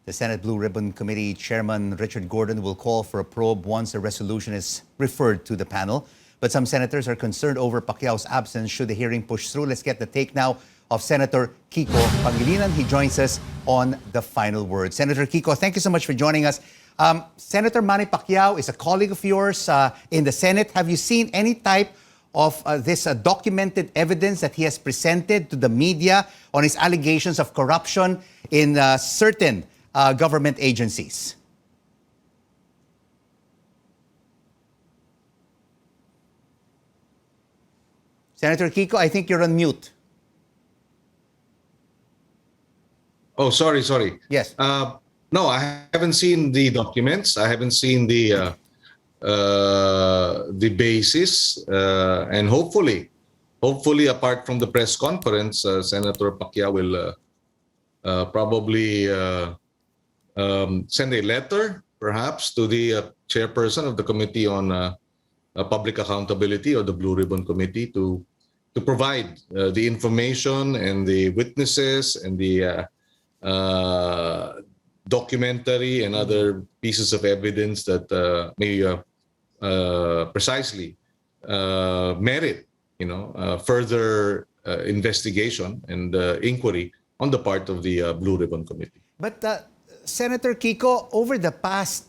The Senate Blue Ribbon Committee Chairman Richard Gordon will call for a probe once a resolution is referred to the panel. But some senators are concerned over Pacquiao's absence should the hearing push through. Let's get the take now of Senator Kiko Pangilinan. He joins us on the final word. Senator Kiko, thank you so much for joining us. Senator Manny Pacquiao is a colleague of yours in the Senate. Have you seen any type of this documented evidence that he has presented to the media on his allegations of corruption in certain government agencies? Senator Kiko, I think you're on mute. Oh, sorry. Yes. No, I haven't seen the documents. I haven't seen the basis, and hopefully, apart from the press conference, Senator Pacquiao will probably send a letter, perhaps, to the chairperson of the Committee on Public Accountability, or the Blue Ribbon Committee, to provide the information and the witnesses and the documentary and other pieces of evidence that may precisely merit, further investigation and inquiry on the part of the Blue Ribbon Committee. But Senator Kiko, over the past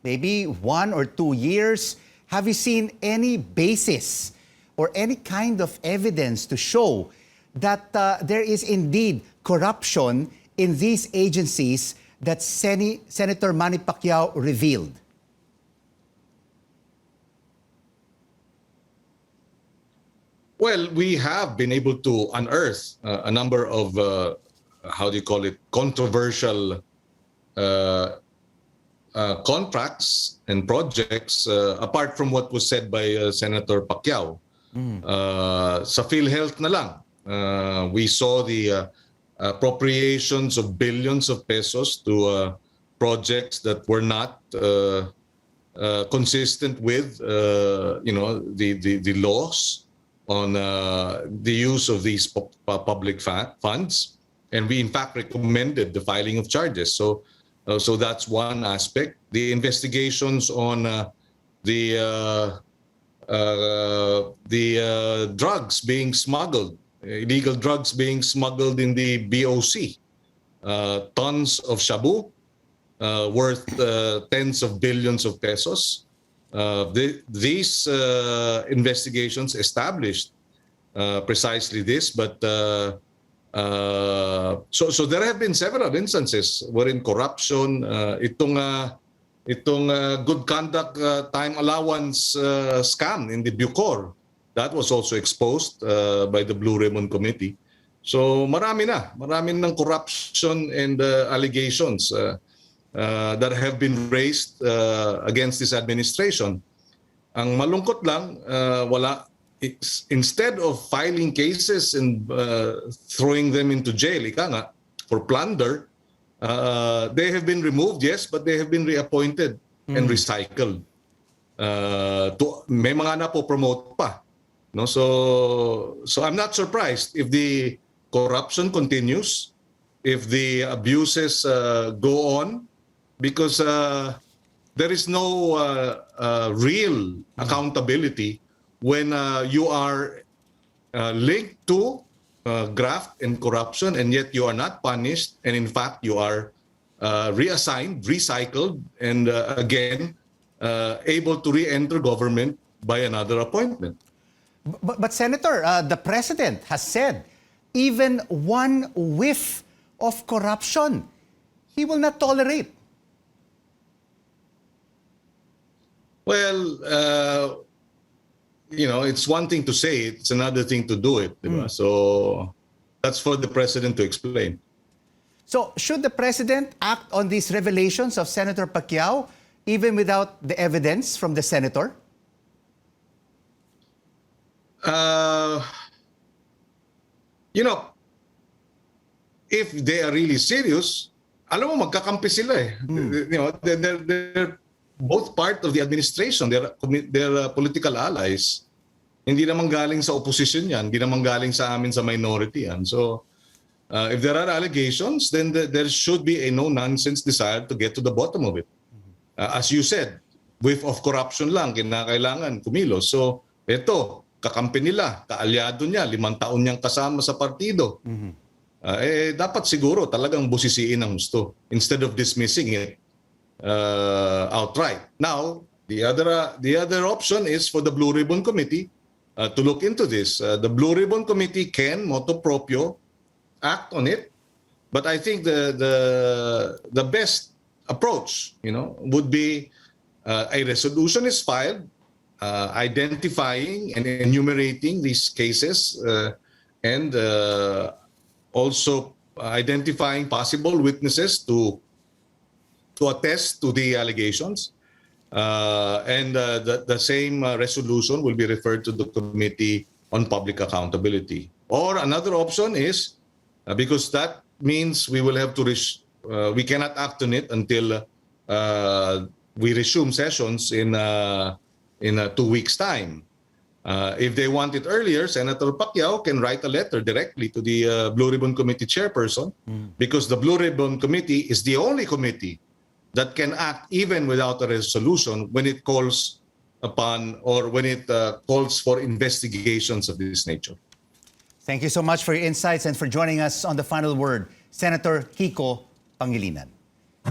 maybe 1 or 2 years, have you seen any basis or any kind of evidence to show that there is indeed corruption in these agencies that Senator Manny Pacquiao revealed? Well, we have been able to unearth a number of, controversial contracts and projects, apart from what was said by Senator Pacquiao. Sa PhilHealth na lang, we saw the appropriations of billions of pesos to projects that were not consistent with the laws on the use of these public funds, and we in fact recommended the filing of charges. So that's one aspect. The investigations on the drugs being smuggled, illegal drugs being smuggled in the BOC, tons of shabu worth tens of billions of pesos. These investigations established precisely this, but so there have been several instances wherein corruption, itong good conduct time allowance scam in the Bucor, that was also exposed by the Blue Ribbon Committee. So marami ng corruption and allegations that have been raised against this administration. Ang malungkot lang, instead of filing cases and throwing them into jail, for plunder, they have been removed, yes, but they have been reappointed and recycled. May mga napo-promote pa. No? So I'm not surprised if the corruption continues, if the abuses go on, because there is no real accountability when you are linked to graft and corruption, and yet you are not punished, and in fact you are reassigned, recycled, and again able to re-enter government by another appointment. But Senator, the President has said even one whiff of corruption, he will not tolerate. Well, it's one thing to say it, it's another thing to do it. So that's for the President to explain. So should the President act on these revelations of Senator Pacquiao even without the evidence from the Senator? If they are really serious, alam mo, magkakampi sila eh. They're both part of the administration. They're political allies. Hindi naman galing sa opposition yan. Hindi naman galing sa amin sa minority yan. So If there are allegations, then there should be a no-nonsense desire to get to the bottom of it. As you said, whiff of corruption lang, kinakailangan kumilos. So, ito, kakampi nila, kaalyado niya, 5 taon niyang kasama sa partido. Dapat siguro talagang busisiin ang gusto instead of dismissing it outright. Now, the other option is for the Blue Ribbon Committee to look into this. The Blue Ribbon Committee can, motu proprio, act on it. But I think the best approach, would be a resolution is filed identifying and enumerating these cases and also identifying possible witnesses to attest to the allegations. And the same resolution will be referred to the Committee on Public Accountability. Or another option is, because that means we will have to we cannot act on it until we resume sessions in 2 weeks' time. If they want it earlier, Senator Pacquiao can write a letter directly to the Blue Ribbon Committee chairperson, because the Blue Ribbon Committee is the only committee that can act even without a resolution when it calls upon or when it calls for investigations of this nature. Thank you so much for your insights and for joining us on The Final Word, Senator Kiko Pangilinan.